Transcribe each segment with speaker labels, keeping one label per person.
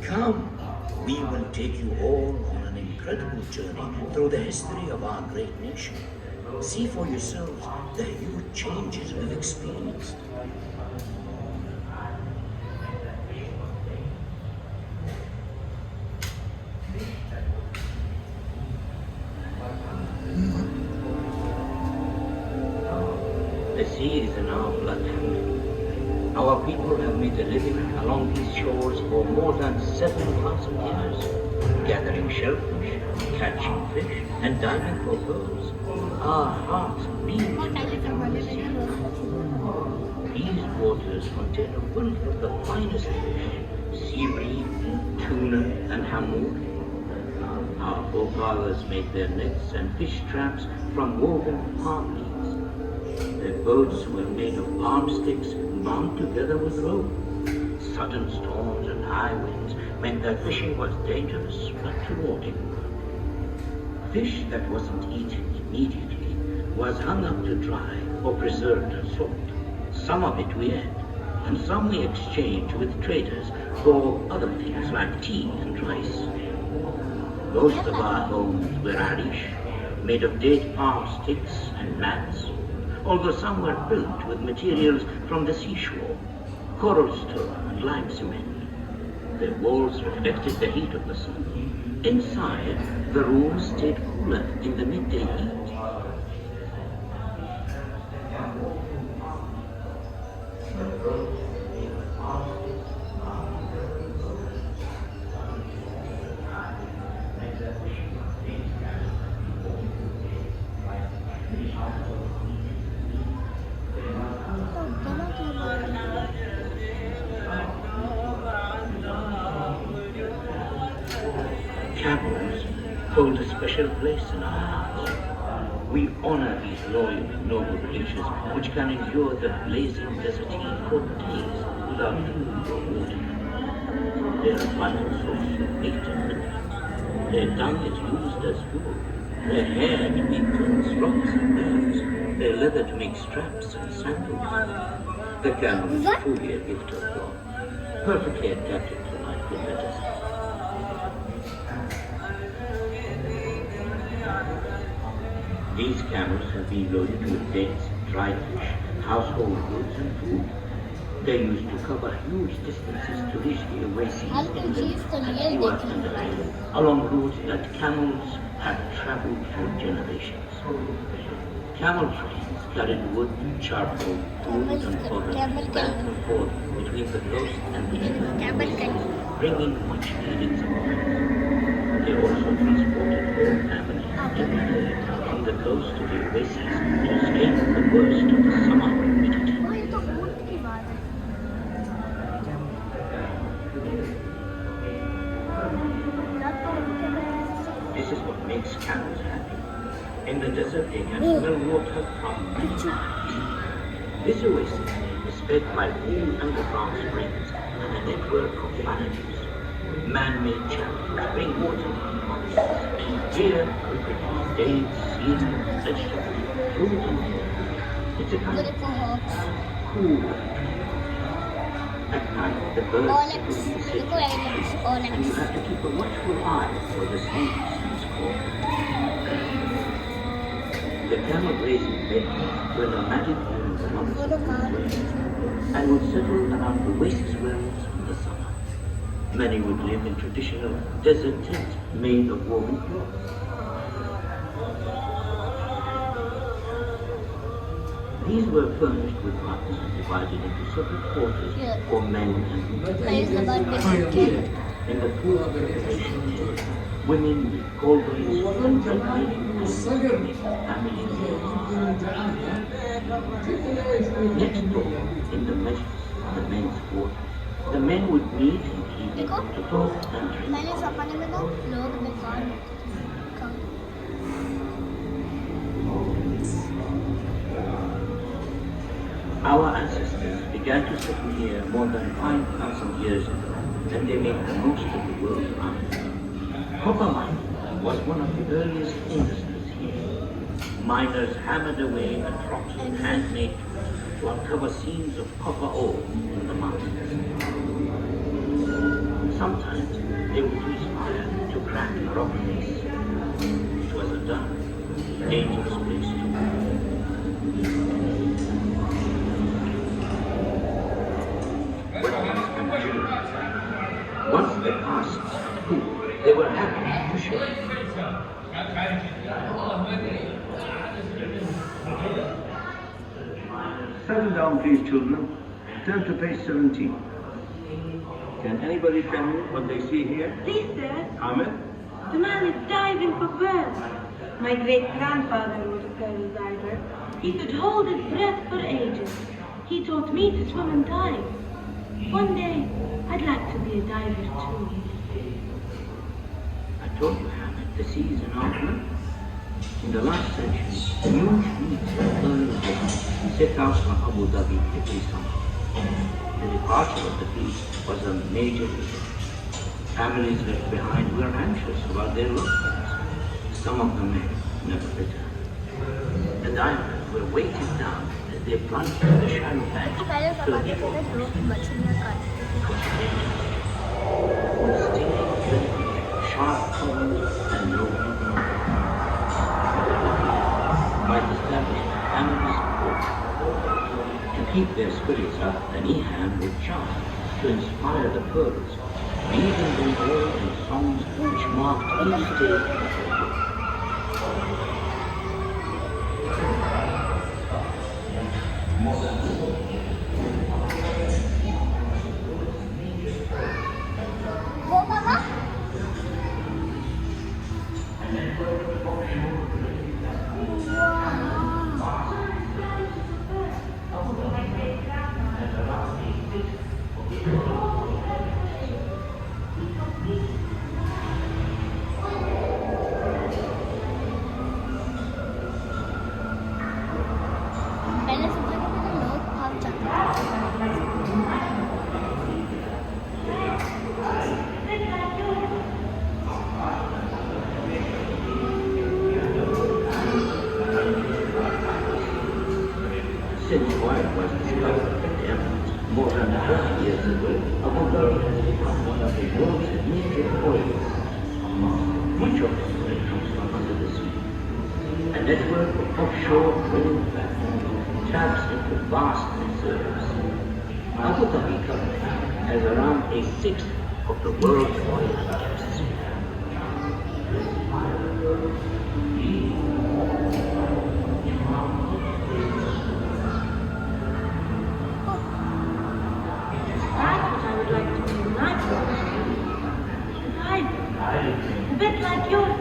Speaker 1: Come, we will take you all on an incredible journey through the history of our great nation. See for yourselves the huge changes we've experienced. The sea is in our blood. Our people have made a living along these shores for more than 7,000 years, gathering shellfish, catching fish, and diving for pearls. Our hearts beat from the sea. These waters contain a wealth of the finest fish, seaweed, tuna, and hammoud. Our forefathers made their nets and fish traps from woven palm leaves. Their boats were made of palm sticks bound together with rope. Sudden storms and high winds meant that fishing was dangerous but rewarding. Fish that wasn't eaten immediately was hung up to dry or preserved as salt. Some of it we ate, and some we exchanged with traders for other things like tea and rice. Most of our homes were arish, made of date palm sticks and mats, although some were built with materials from the seashore, coral stone and lime cement. Their walls reflected the heat of the sun. Inside, the rooms stayed cooler in the midday heat. Camels hold a special place in our hearts. We honor these loyal and noble creatures which can endure the blazing desert heat for days without food or water. They are a vital source of meat and minerals. Their dung is used as fuel. Their hair to make clothes, rocks and bags. Their leather to make straps and sandals. The camel is truly a gift of God, perfectly adapted to life in the desert. These camels have been loaded with dates, dried fish, household goods and food. They used to cover huge distances to reach the oases in the Khalifa and the Dhabi, along routes that camels had traveled for generations. Camel trains carried wood, charcoal, food and fodder back and forth between the coast and the inland, bringing much needed supplies. They also transported whole families every day from the coast to the oases to escape the worst of the summer humidity. This is what makes camels happy. In the desert, they can smell water from many miles. This oasis is fed by cool underground springs and a network of barrages. Man-made channels bring water from mountains. Here, we produce dates, seeds, vegetables, fruit, and food. It's a kind of cool. At night, the birds sing the city, and you have to keep a watchful eye for the snakes and scorpions. The camel grazing beds were nomadic during the months of winter and would settle around the oasis wells in the summer. Many would live in traditional desert tents made of woven cloth. These were furnished with huts and divided into separate quarters for men and women. Here, in the food preparation, women with cauldrons and bread-making make family meals. Next door, in the messes, the men's quarters, the men would meet and eat to talk and drink. Our ancestors began to settle here more than 5,000 years ago, and they made the most of the world around them. Copper mining was one of the earliest industries here. Miners hammered away at rocks with hand-made tools to uncover seams of copper ore in the mountains. Sometimes they would use fire to crack the rock face. It was a dark, dangerous place to be. Weapons and jewelry. Once they passed through, they were happy to share.
Speaker 2: Settle down, please, children. Turn to page 17. Can anybody tell me what they see here?
Speaker 3: Please, sir.
Speaker 2: Ahmed?
Speaker 3: The man is diving for pearls. My great-grandfather was a pearl diver. He could hold his breath for ages. He taught me to swim and dive. One day, I'd like to be a diver too.
Speaker 1: I told you, Hamid, the sea is an outlet. In the last century, huge fleets of pearl vessels set out from Abu Dhabi every summer. The departure of the fleet was a major event. Families left behind were anxious about their loved ones. Some of them may never return. The divers were weighted down as they plunged into the shallow banks to the deep waters. Sharp corners and no people. By establishing families to keep their spirits up, an Ihan would chant to inspire the pearls, weaving them all in songs which marked each day of the year. Since oil was discovered at the Emirates more than 30 years ago, Abu Dhabi has become one of the world's major oil fields. Much of the oil comes from under the sea. A network of offshore drilling platforms taps into vast reserves. Abu Dhabi currently has around a sixth of the world's oil and gas.
Speaker 3: A bit like yours.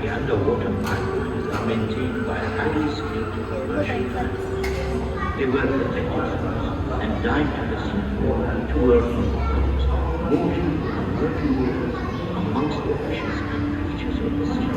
Speaker 1: The underwater pipelines are maintained by a highly skilled commercial divers. They were protected and dive to the sea to work on boats, moving and working waters amongst the fishes and creatures of the sea.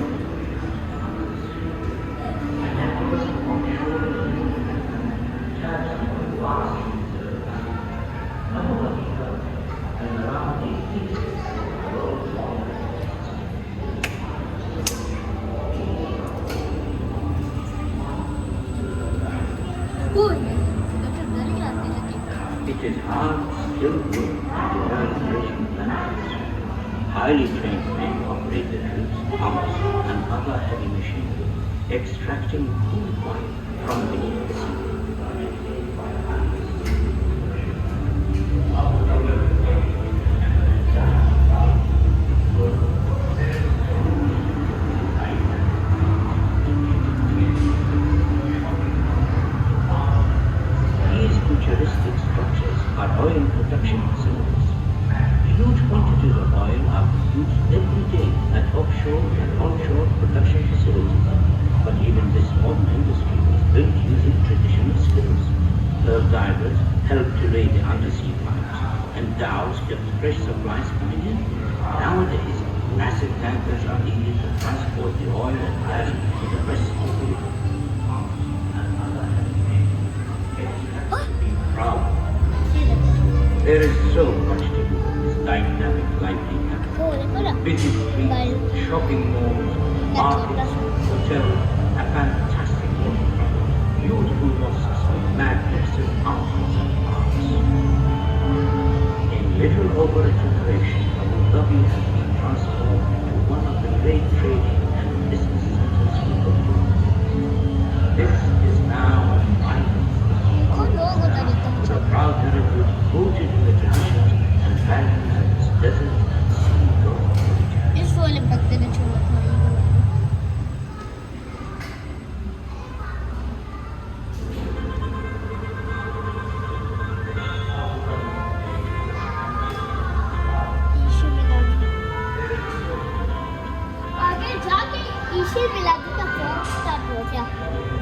Speaker 1: It is hard, skilled work to earn rich planets. Highly trained men operate the drills, pumps, and other heavy machinery, extracting crude oil from beneath the sea. These futuristic structures are oil production facilities. Huge quantities of oil are produced every day at offshore and onshore production facilities. But even this modern industry was built using traditional skills. Pearl divers helped to lay the undersea pipes, and dhows kept fresh supplies coming in. Nowadays, massive tankers are needed to transport the oil and gas to the rest of the world. Proud. There is so much to do in this dynamic, lively capital. Busy streets, shopping malls, markets, hotels, a fantastic waterfront, beautiful mosques, magnificent mountains and parks.
Speaker 4: She will have to start with you.